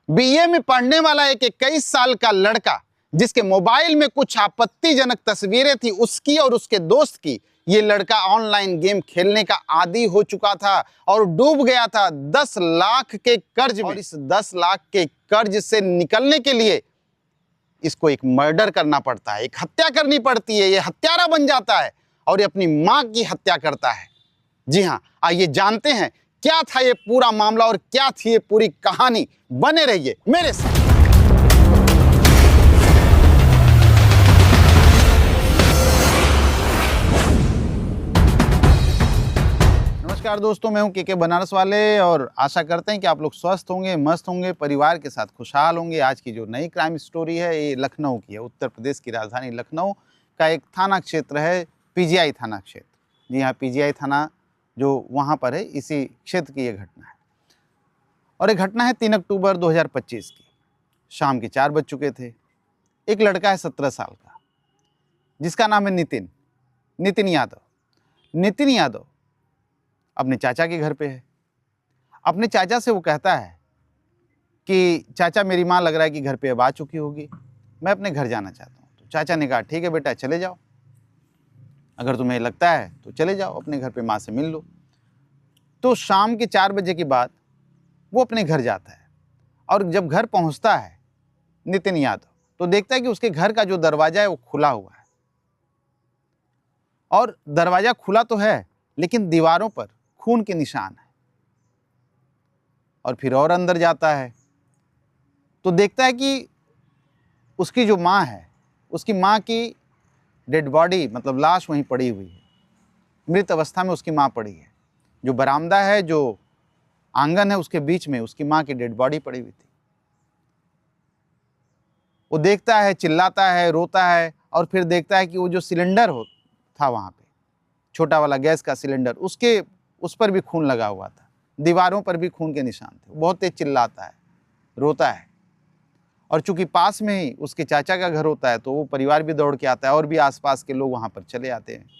BA में पढ़ने वाला एक 21 साल का लड़का जिसके मोबाइल में कुछ आपत्तिजनक तस्वीरें थी उसकी और उसके दोस्त की। ये लड़का ऑनलाइन गेम खेलने का आदी हो चुका था और डूब गया था 10 लाख के कर्ज में। और इस 10 लाख के कर्ज से निकलने के लिए इसको एक मर्डर करना पड़ता है, एक हत्या करनी पड़ती है। ये हत्यारा बन जाता है और ये अपनी मां की हत्या करता है। जी हां, आइए जानते हैं क्या था ये पूरा मामला और क्या थी ये पूरी कहानी। बने रहिए मेरे साथ। नमस्कार दोस्तों, मैं हूं के बनारस वाले और आशा करते हैं कि आप लोग स्वस्थ होंगे, मस्त होंगे, परिवार के साथ खुशहाल होंगे। आज की जो नई क्राइम स्टोरी है ये लखनऊ की है। उत्तर प्रदेश की राजधानी लखनऊ का एक थाना क्षेत्र है, पीजीआई थाना क्षेत्र। जी हाँ, पीजीआई थाना जो वहाँ पर है, इसी क्षेत्र की ये घटना है। और ये घटना है 3 अक्टूबर 2025 की। शाम के 4 बज चुके थे। एक लड़का है 17 साल का जिसका नाम है नितिन यादव। नितिन यादव अपने चाचा के घर पे है। अपने चाचा से वो कहता है कि चाचा, मेरी माँ लग रहा है कि घर पे अब आ चुकी होगी, मैं अपने घर जाना चाहता हूँ। तो चाचा ने कहा ठीक है बेटा, चले जाओ, अगर तुम्हें लगता है तो चले जाओ, अपने घर पे माँ से मिल लो। तो शाम के 4 बजे के बाद वो अपने घर जाता है और जब घर पहुंचता है नितिन यादव तो देखता है कि उसके घर का जो दरवाजा है वो खुला हुआ है। और दरवाजा खुला तो है लेकिन दीवारों पर खून के निशान है। और फिर और अंदर जाता है तो देखता है कि उसकी जो माँ है, उसकी माँ की डेड बॉडी, मतलब लाश वहीं पड़ी हुई है। मृत अवस्था में उसकी माँ पड़ी है। जो बरामदा है, जो आंगन है, उसके बीच में उसकी माँ की डेड बॉडी पड़ी हुई थी। वो देखता है, चिल्लाता है, रोता है और फिर देखता है कि वो जो सिलेंडर था वहाँ पे, छोटा वाला गैस का सिलेंडर, उस पर भी खून लगा हुआ था। दीवारों पर भी खून के निशान थे। बहुत तेज चिल्लाता है, रोता है। और चूंकि पास में ही उसके चाचा का घर होता है तो वो परिवार भी दौड़ के आता है और भी आसपास के लोग वहाँ पर चले आते हैं।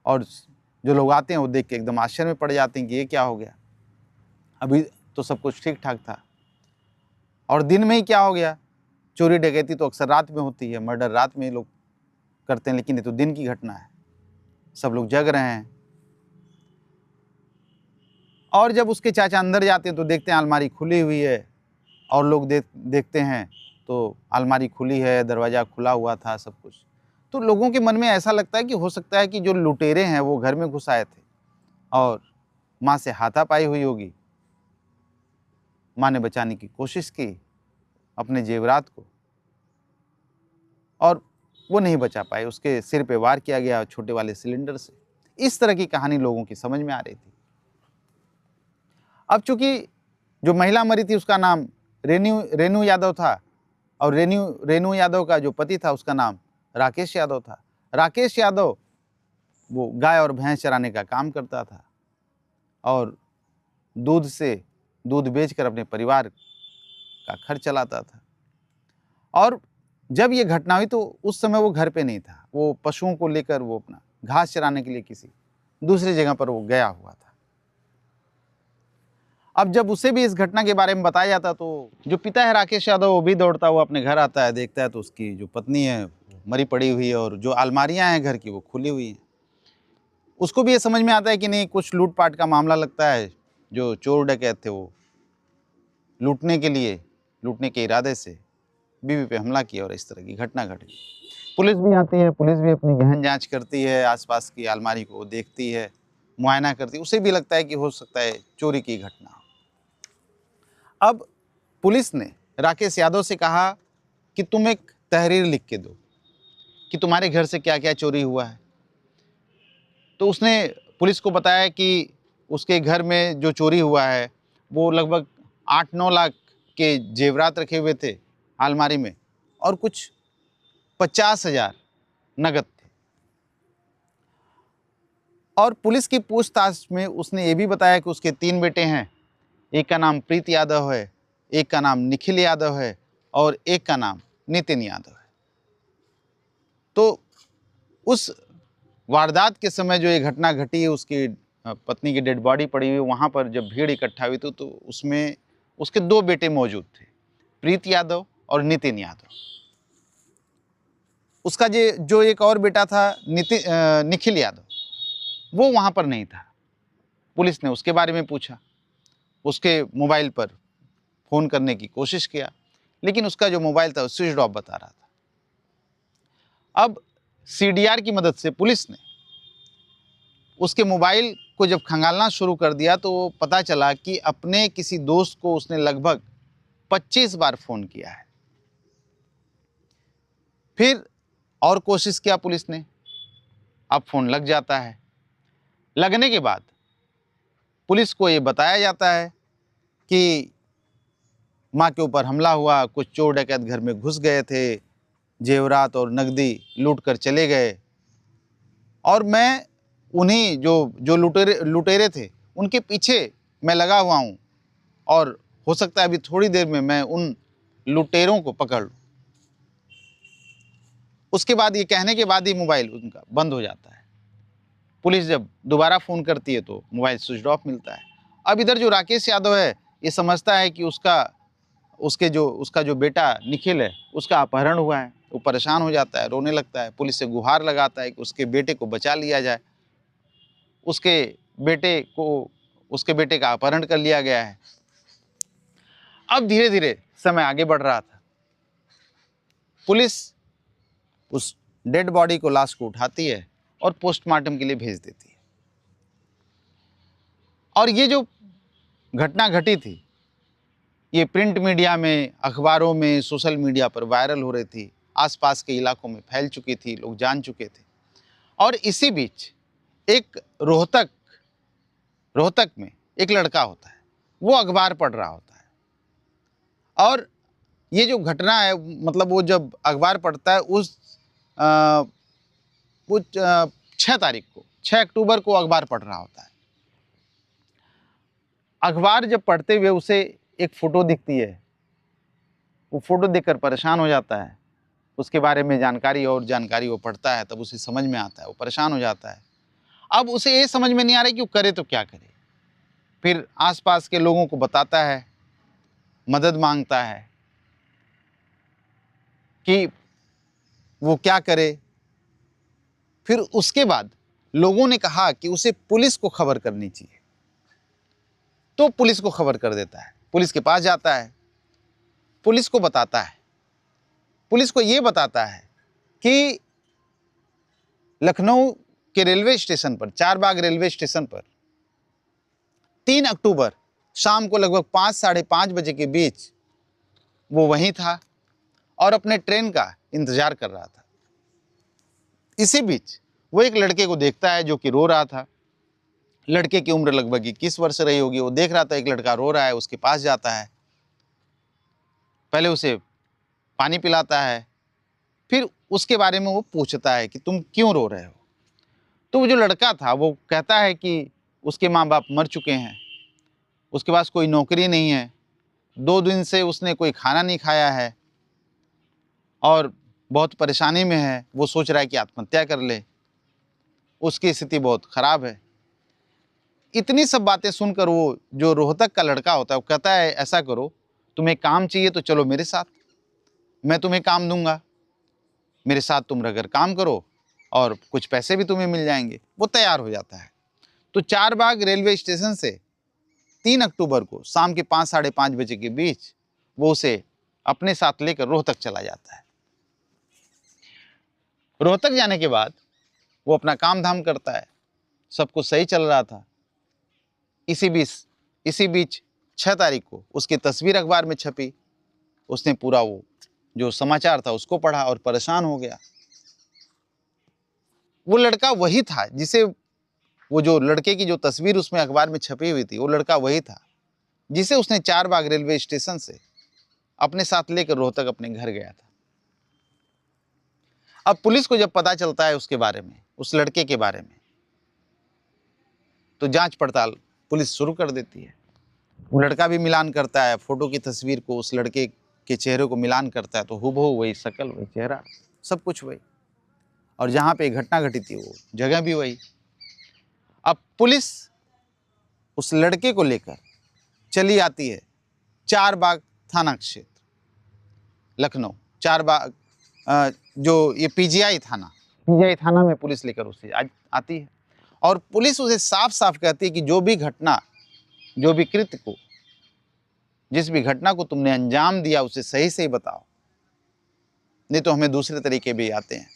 और जो लोग आते हैं वो देख के एकदम आश्चर्य में पड़ जाते हैं कि ये क्या हो गया, अभी तो सब कुछ ठीक ठाक था और दिन में ही क्या हो गया। चोरी डकैती तो अक्सर रात में होती है, मर्डर रात में ही लोग करते हैं, लेकिन ये तो दिन की घटना है। सब लोग जग रहे हैं। और जब उसके चाचा अंदर जाते हैं तो देखते हैं अलमारी खुली हुई है और लोग देखते हैं तो अलमारी खुली है, दरवाज़ा खुला हुआ था, सब कुछ। तो लोगों के मन में ऐसा लगता है कि हो सकता है कि जो लुटेरे हैं वो घर में घुस आए थे और माँ से हाथापाई हुई होगी। माँ ने बचाने की कोशिश की अपने जेवरात को और वो नहीं बचा पाए, उसके सिर पे वार किया गया छोटे वाले सिलेंडर से। इस तरह की कहानी लोगों की समझ में आ रही थी। अब चूंकि जो महिला मरी थी उसका नाम रेनू यादव था और रेनू यादव का जो पति था उसका नाम राकेश यादव था। राकेश यादव वो गाय और भैंस चराने का काम करता था और दूध बेचकर अपने परिवार का खर्च चलाता था। और जब ये घटना हुई तो उस समय वो घर पे नहीं था। वो पशुओं को लेकर वो अपना घास चराने के लिए किसी दूसरी जगह पर वो गया हुआ था। अब जब उसे भी इस घटना के बारे में बताया जाता तो जो पिता है राकेश यादव वो भी दौड़ता हुआ अपने घर आता है, देखता है तो उसकी जो पत्नी है मरी पड़ी हुई है और जो अलमारियां हैं घर की वो खुली हुई हैं। उसको भी ये समझ में आता है कि नहीं, कुछ लूटपाट का मामला लगता है। जो चोर डकैत थे वो लूटने के इरादे से बीवी पे हमला किया और इस तरह की घटना घट गई। पुलिस भी आती है, पुलिस भी अपनी गहन जांच करती है, आसपास की अलमारी को देखती है, मुआयना करती है। उसे भी लगता है कि हो सकता है चोरी की घटना हो। अब पुलिस ने राकेश यादव से कहा कि तुम एक तहरीर लिख के दो कि तुम्हारे घर से क्या क्या चोरी हुआ है। तो उसने पुलिस को बताया कि उसके घर में जो चोरी हुआ है वो लगभग 8-9 लाख के जेवरात रखे हुए थे अलमारी में और कुछ 50,000 नगद थे। और पुलिस की पूछताछ में उसने ये भी बताया कि उसके 3 बेटे हैं। एक का नाम प्रीत यादव है, एक का नाम निखिल यादव है और एक का नाम नितिन यादव है। तो उस वारदात के समय जो ये घटना घटी, उसकी पत्नी की डेड बॉडी पड़ी हुई, वहाँ पर जब भीड़ इकट्ठा हुई तो उसमें उसके 2 बेटे मौजूद थे, प्रीत यादव और नितिन यादव। उसका जो एक और बेटा था निखिल यादव, वो वहाँ पर नहीं था। पुलिस ने उसके बारे में पूछा, उसके मोबाइल पर फ़ोन करने की कोशिश किया, लेकिन उसका जो मोबाइल था वो स्विच ऑफ बता रहा था। अब सीडीआर की मदद से पुलिस ने उसके मोबाइल को जब खंगालना शुरू कर दिया तो पता चला कि अपने किसी दोस्त को उसने लगभग 25 बार फ़ोन किया है। फिर और कोशिश किया पुलिस ने, अब फ़ोन लग जाता है। लगने के बाद पुलिस को ये बताया जाता है कि माँ के ऊपर हमला हुआ, कुछ चोर डकैत घर में घुस गए थे, जेवरात और नकदी लूट कर चले गए, और मैं उन्हीं जो लुटेरे थे उनके पीछे मैं लगा हुआ हूँ, और हो सकता है अभी थोड़ी देर में मैं उन लुटेरों को पकड़ लूँ। उसके बाद ये कहने के बाद ही मोबाइल उनका बंद हो जाता है। पुलिस जब दोबारा फ़ोन करती है तो मोबाइल स्विच ऑफ मिलता है। अब इधर जो राकेश यादव है ये समझता है कि उसका जो बेटा निखिल है उसका अपहरण हुआ है। वो परेशान हो जाता है, रोने लगता है, पुलिस से गुहार लगाता है कि उसके बेटे को बचा लिया जाए। उसके बेटे का अपहरण कर लिया गया है। अब धीरे धीरे समय आगे बढ़ रहा था। पुलिस उस डेड बॉडी को, लाश को उठाती है और पोस्टमार्टम के लिए भेज देती है। और ये जो घटना घटी थी ये प्रिंट मीडिया में, अखबारों में, सोशल मीडिया पर वायरल हो रही थी, आसपास के इलाकों में फैल चुकी थी, लोग जान चुके थे। और इसी बीच एक रोहतक में एक लड़का होता है, वो अखबार पढ़ रहा होता है, और ये जो घटना है मतलब वो जब अखबार पढ़ता है वो 6 अक्टूबर को अखबार पढ़ रहा होता है। अखबार जब पढ़ते हुए उसे एक फ़ोटो दिखती है, वो फ़ोटो देखकर परेशान हो जाता है। उसके बारे में जानकारी वो पढ़ता है, तब उसे समझ में आता है, वो परेशान हो जाता है। अब उसे ये समझ में नहीं आ रहा है कि वो करे तो क्या करे। फिर आसपास के लोगों को बताता है, मदद मांगता है कि वो क्या करे। फिर उसके बाद लोगों ने कहा कि उसे पुलिस को खबर करनी चाहिए, तो पुलिस को खबर कर देता है। पुलिस के पास जाता है, पुलिस को बताता है, पुलिस को ये बताता है कि लखनऊ के रेलवे स्टेशन पर, चारबाग रेलवे स्टेशन पर 3 अक्टूबर शाम को लगभग 5 साढ़े 5 बजे के बीच वो वहीं था और अपने ट्रेन का इंतजार कर रहा था। इसी बीच वो एक लड़के को देखता है जो कि रो रहा था। लड़के की उम्र लगभग 21 वर्ष रही होगी। वो देख रहा था एक लड़का रो रहा है, उसके पास जाता है, पहले उसे पानी पिलाता है, फिर उसके बारे में वो पूछता है कि तुम क्यों रो रहे हो। तो वो जो लड़का था वो कहता है कि उसके माँ बाप मर चुके हैं, उसके पास कोई नौकरी नहीं है, 2 दिन से उसने कोई खाना नहीं खाया है और बहुत परेशानी में है। वो सोच रहा है कि आत्महत्या कर ले, उसकी स्थिति बहुत ख़राब है। इतनी सब बातें सुनकर वो जो रोहतक का लड़का होता है वो कहता है ऐसा करो, तुम्हें काम चाहिए तो चलो मेरे साथ, मैं तुम्हें काम दूंगा, मेरे साथ तुम रहकर काम करो और कुछ पैसे भी तुम्हें मिल जाएंगे। वो तैयार हो जाता है। तो चारबाग रेलवे स्टेशन से 3 अक्टूबर को शाम के 5 साढ़े 5 बजे के बीच वो उसे अपने साथ लेकर रोहतक चला जाता है। रोहतक जाने के बाद वो अपना काम धाम करता है, सब कुछ सही चल रहा था। इसी बीच 6 तारीख को उसकी तस्वीर अखबार में छपी। उसने पूरा वो जो समाचार था उसको पढ़ा और परेशान हो गया। वो लड़का वही था जिसे, वो जो लड़के की जो तस्वीर उसमें अखबार में छपी हुई थी, वो लड़का वही था जिसे उसने चारबाग रेलवे स्टेशन से अपने साथ लेकर रोहतक अपने घर गया था। अब पुलिस को जब पता चलता है उसके बारे में, उस लड़के के बारे में, तो जांच पड़ताल पुलिस शुरू कर देती है। वो लड़का भी मिलान करता है, फोटो की तस्वीर को उस लड़के के चेहरे को मिलान करता है, तो हूबहू वही शक्ल, वही चेहरा, सब कुछ वही, और जहाँ पे घटना घटी थी वो जगह भी वही। अब पुलिस उस लड़के को लेकर चली आती है चारबाग थाना क्षेत्र लखनऊ, चारबाग जो ये पीजीआई थाना में पुलिस लेकर उसे आती है और पुलिस उसे साफ साफ कहती है कि जो भी घटना, जो भी कृत्य को, जिस भी घटना को तुमने अंजाम दिया उसे सही से ही बताओ, नहीं तो हमें दूसरे तरीके भी आते हैं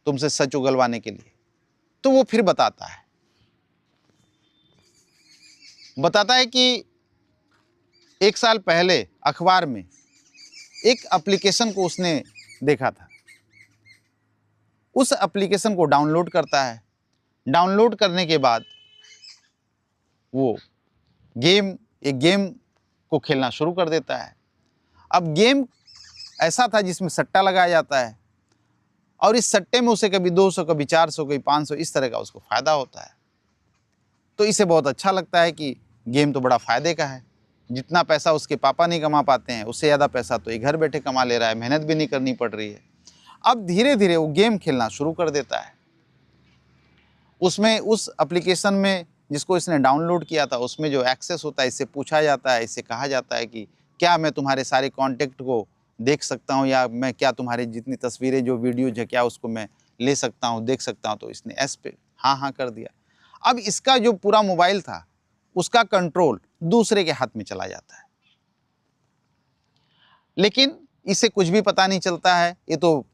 तुमसे सच उगलवाने के लिए। तो वो फिर बताता है कि 1 साल पहले अखबार में एक एप्लीकेशन को उसने देखा था। उस एप्लीकेशन को डाउनलोड करता है। डाउनलोड करने के बाद वो एक गेम को खेलना शुरू कर देता है। अब गेम ऐसा था जिसमें सट्टा लगाया जाता है और इस सट्टे में उसे कभी 200, कभी 400, कभी 500 इस तरह का उसको फ़ायदा होता है। तो इसे बहुत अच्छा लगता है कि गेम तो बड़ा फ़ायदे का है, जितना पैसा उसके पापा नहीं कमा पाते हैं उससे ज़्यादा पैसा तो ये घर बैठे कमा ले रहा है, मेहनत भी नहीं करनी पड़ रही है। अब धीरे धीरे वो गेम खेलना शुरू कर देता है। उसमें उस एप्लीकेशन में जिसको इसने डाउनलोड किया था उसमें जो एक्सेस होता है, इससे पूछा जाता है, इससे कहा जाता है कि क्या मैं तुम्हारे सारे कॉन्टेक्ट को देख सकता हूँ या मैं क्या तुम्हारी जितनी तस्वीरें जो वीडियोज है क्या उसको मैं ले सकता हूँ, देख सकता हूँ। तो इसने एस पे हाँ कर दिया। अब इसका जो पूरा मोबाइल था उसका कंट्रोल दूसरे के हाथ में चला जाता है, लेकिन इसे कुछ भी पता नहीं चलता है। ये तो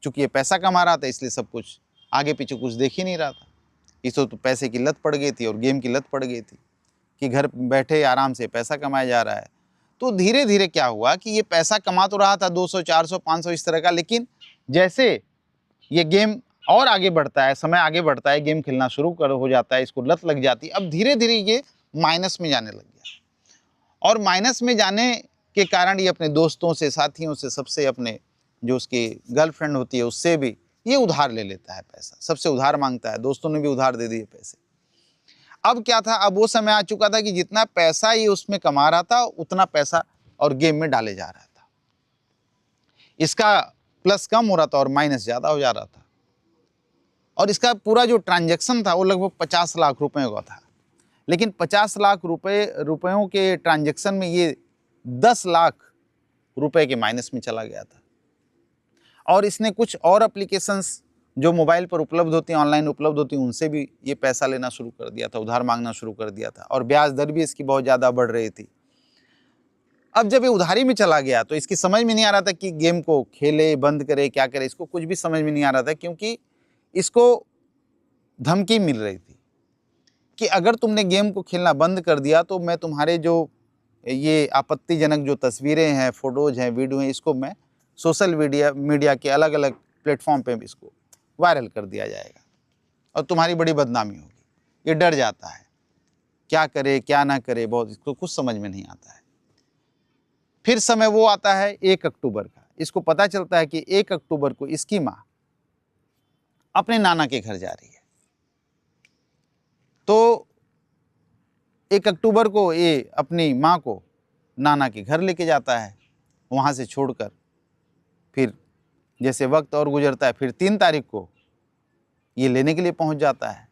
चूंकि ये पैसा कमा रहा था इसलिए सब कुछ आगे पीछे कुछ देख ही नहीं रहा था। इसे तो पैसे की लत पड़ गई थी और गेम की लत पड़ गई थी कि घर बैठे आराम से पैसा कमाया जा रहा है। तो धीरे धीरे क्या हुआ कि ये पैसा कमा तो रहा था 200, 400, 500 इस तरह का, लेकिन जैसे ये गेम और आगे बढ़ता है, समय आगे बढ़ता है, गेम खेलना शुरू हो जाता है, इसको लत लग जाती है। अब धीरे धीरे ये माइनस में जाने लग गया और माइनस में जाने के कारण ये अपने दोस्तों से, साथियों से, सबसे, अपने जो उसकी गर्लफ्रेंड होती है उससे भी ये उधार ले लेता है पैसा, सबसे उधार मांगता है। दोस्तों ने भी उधार दे दिए पैसे। अब क्या था, अब वो समय आ चुका था कि जितना पैसा ये उसमें कमा रहा था उतना पैसा और गेम में डाले जा रहा था। इसका प्लस कम हो रहा था और माइनस ज़्यादा हो जा रहा था और इसका पूरा जो ट्रांजैक्शन था वो लगभग 50 लाख रुपए का था। लेकिन 50 लाख रुपयों के ट्रांजैक्शन में ये 10 लाख रुपए के माइनस में चला गया था। और इसने कुछ और एप्लीकेशंस जो मोबाइल पर उपलब्ध होती हैं, ऑनलाइन उपलब्ध होती हैं, उनसे भी ये पैसा लेना शुरू कर दिया था, उधार मांगना शुरू कर दिया था और ब्याज दर भी इसकी बहुत ज़्यादा बढ़ रही थी। अब जब ये उधारी में चला गया तो इसकी समझ में नहीं आ रहा था कि गेम को खेले, बंद करे, क्या करे, इसको कुछ भी समझ में नहीं आ रहा था, क्योंकि इसको धमकी मिल रही थी कि अगर तुमने गेम को खेलना बंद कर दिया तो मैं तुम्हारे जो ये आपत्तिजनक जो तस्वीरें हैं, फोटोज हैं, वीडियो हैं, इसको मैं सोशल मीडिया के अलग अलग प्लेटफॉर्म पे इसको वायरल कर दिया जाएगा और तुम्हारी बड़ी बदनामी होगी। ये डर जाता है, क्या करे क्या ना करे, बहुत इसको कुछ समझ में नहीं आता है। फिर समय वो आता है 1 अक्टूबर का। इसको पता चलता है कि 1 अक्टूबर को इसकी माँ अपने नाना के घर जा रही है। तो 1 अक्टूबर को ये अपनी माँ को नाना के घर लेके जाता है, वहाँ से छोड़कर फिर जैसे वक्त और गुजरता है फिर 3 तारीख को ये लेने के लिए पहुँच जाता है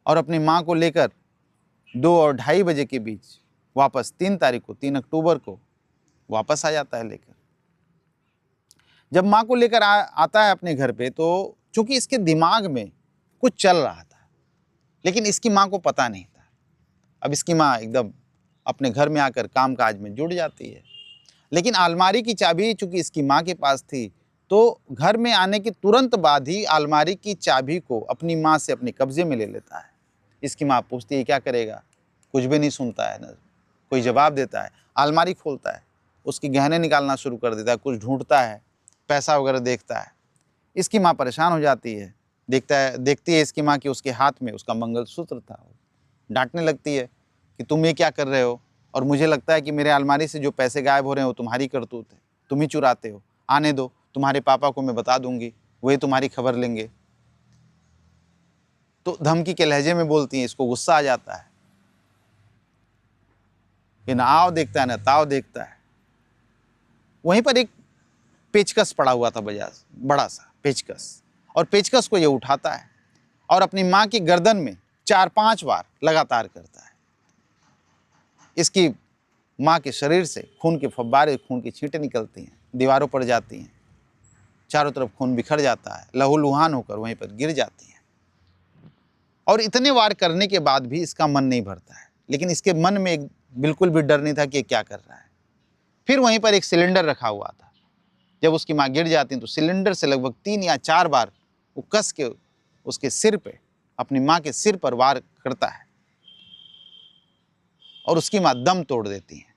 और अपनी माँ को लेकर 2 और 2:30 बजे के बीच वापस 3 तारीख को, 3 अक्टूबर को वापस आ जाता है लेकर। जब माँ को लेकर आता है अपने घर पे, तो चूंकि इसके दिमाग में कुछ चल रहा था लेकिन इसकी माँ को पता नहीं था। अब इसकी माँ एकदम अपने घर में आकर कामकाज में जुट जाती है, लेकिन अलमारी की चाबी चूंकि इसकी माँ के पास थी, तो घर में आने के तुरंत बाद ही अलमारी की चाबी को अपनी माँ से अपने कब्जे में ले लेता है। इसकी माँ पूछती है क्या करेगा, कुछ भी नहीं सुनता है, न कोई जवाब देता है। अलमारी खोलता है, उसके गहने निकालना शुरू कर देता है, कुछ ढूंढता है, पैसा वगैरह देखता है। इसकी माँ परेशान हो जाती है, देखती है इसकी माँ कि उसके हाथ में उसका मंगलसूत्र था। डांटने लगती है कि तुम ये क्या कर रहे हो, और मुझे लगता है कि मेरे अलमारी से जो पैसे गायब हो रहे हैं वो तुम्हारी करतूत है, तुम ही चुराते हो, आने दो, तुम्हारे पापा को मैं बता दूंगी, वही तुम्हारी खबर लेंगे। तो धमकी के लहजे में बोलती हैं। इसको गुस्सा आ जाता है कि ना आओ देखता है ना ताव देखता है। वहीं पर एक पेचकस पड़ा हुआ था, बड़ा सा पेचकस, और पेचकस को ये उठाता है और अपनी माँ की गर्दन में 4-5 बार लगातार करता है। इसकी माँ के शरीर से खून के फव्वारे, खून की छींटें निकलती हैं, दीवारों पर जाती हैं, चारों तरफ खून बिखर जाता है, लहूलुहान होकर वहीं पर गिर जाती हैं। और इतने वार करने के बाद भी इसका मन नहीं भरता है, लेकिन इसके मन में बिल्कुल भी डर नहीं था कि ये क्या कर रहा है। फिर वहीं पर एक सिलेंडर रखा हुआ था। जब उसकी माँ गिर जाती तो सिलेंडर से लगभग 3 या 4 बार वो कस के उसके सिर पे, अपनी माँ के सिर पर वार करता है और उसकी माँ दम तोड़ देती है।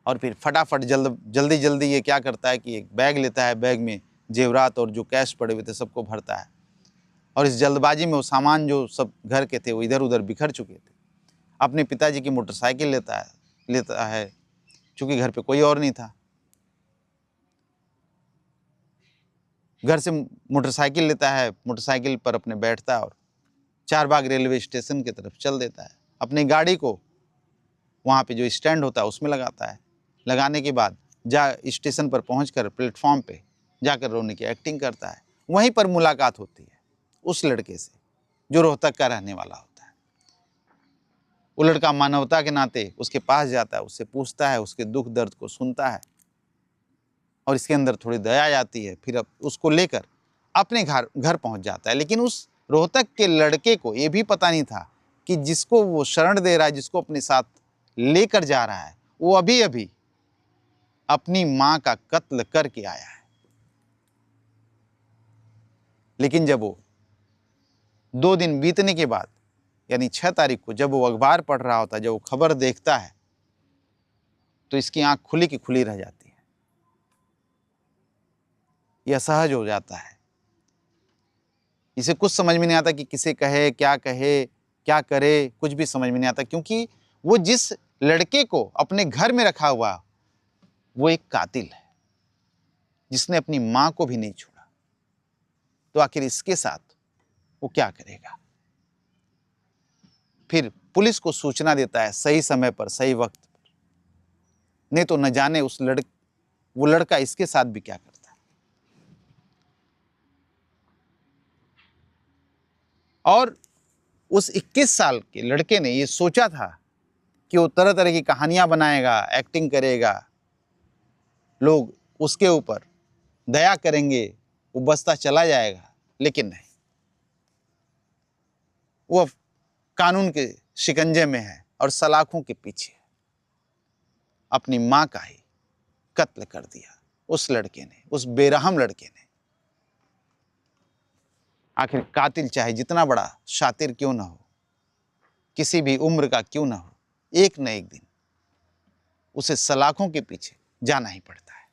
और फिर फटाफट जल्दी जल्दी ये क्या करता है कि एक बैग लेता है, बैग में जेवरात और जो कैश पड़े हुए थे सबको भरता है। और इस जल्दबाजी में वो सामान जो सब घर के थे वो इधर उधर बिखर चुके थे। अपने पिताजी की मोटरसाइकिल लेता है चूँकि घर पे कोई और नहीं था। घर से मोटरसाइकिल लेता है, मोटरसाइकिल पर अपने बैठता है और चारबाग रेलवे स्टेशन की तरफ चल देता है। अपनी गाड़ी को वहाँ पे जो स्टैंड होता है उसमें लगाता है। लगाने के बाद स्टेशन पर पहुंचकर प्लेटफॉर्म पे जाकर रोने की एक्टिंग करता है। वहीं पर मुलाकात होती है उस लड़के से जो रोहतक का रहने वाला होता है। वो लड़का मानवता के नाते उसके पास जाता है, उससे पूछता है, उसके दुख दर्द को सुनता है और इसके अंदर थोड़ी दया जाती है। फिर अब उसको लेकर अपने घर पहुंच जाता है। लेकिन उस रोहतक के लड़के को ये भी पता नहीं था कि जिसको वो शरण दे रहा है, जिसको अपने साथ लेकर जा रहा है, वो अभी अभी अपनी मां का कत्ल करके आया है। लेकिन जब वो 2 दिन बीतने के बाद यानी 6 तारीख को जब वो अखबार पढ़ रहा होता है, जब वो खबर देखता है, तो इसकी आंख खुली की खुली रह जाती है। यह असहज हो जाता है। इसे कुछ समझ में नहीं आता कि किसे कहे, क्या करे, कुछ भी समझ में नहीं आता, क्योंकि वो जिस लड़के को अपने घर में रखा हुआ वो एक कातिल है जिसने अपनी मां को भी नहीं छोड़ा। तो आखिर इसके साथ वो क्या करेगा? फिर पुलिस को सूचना देता है सही समय पर, सही वक्त पर। नहीं तो न जाने वो लड़का इसके साथ भी क्या करता है। और उस 21 साल के लड़के ने ये सोचा था कि वो तरह तरह की कहानियां बनाएगा, एक्टिंग करेगा, लोग उसके ऊपर दया करेंगे, वो बसता चला जाएगा। लेकिन नहीं, वो अब कानून के शिकंजे में है और सलाखों के पीछे है। अपनी मां का ही कत्ल कर दिया उस लड़के ने, उस बेरहम लड़के ने। आखिर कातिल चाहे जितना बड़ा शातिर क्यों ना हो, किसी भी उम्र का क्यों ना हो, एक न एक दिन उसे सलाखों के पीछे जाना ही पड़ता है।